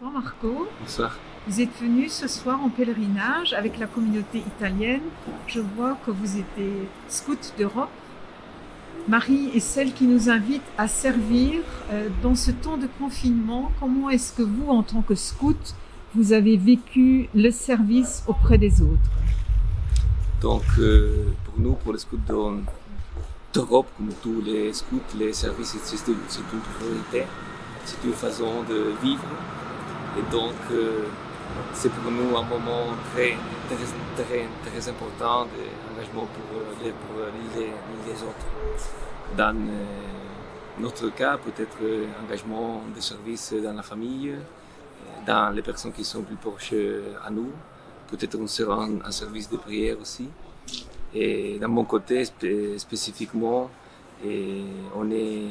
Bonsoir Marco. Bonsoir. Vous êtes venu ce soir en pèlerinage avec la communauté italienne. Je vois que vous êtes scout d'Europe. Marie est celle qui nous invite à servir dans ce temps de confinement. Comment est-ce que vous, en tant que scout, vous avez vécu le service auprès des autres? Donc, pour nous, pour les scouts d'Europe, comme tous les scouts, les services, c'est une priorité. C'est une façon de vivre. Et donc, c'est pour nous un moment très important d'engagement pour les autres. Dans notre cas, peut-être engagement de service dans la famille, dans les personnes qui sont plus proches à nous. Peut-être on sera en service de prière aussi. Et dans mon côté spécifiquement, on est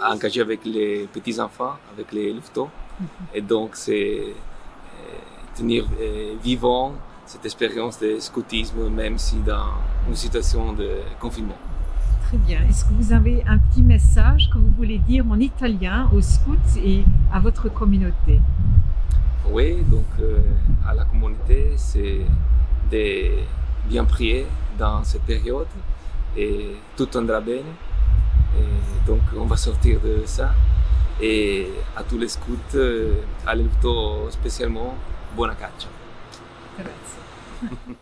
engagé avec les petits-enfants, avec les louveteaux. Et donc, c'est tenir vivant cette expérience de scoutisme, même si dans une situation de confinement. Très bien. Est-ce que vous avez un petit message que vous voulez dire en italien aux scouts et à votre communauté? Oui, donc à la communauté, c'est de bien prier dans cette période et tout andra bene. Et donc on va sortir de ça. Et à tous les scouts, à l'Elfto spécialement, buona caccia. Grazie.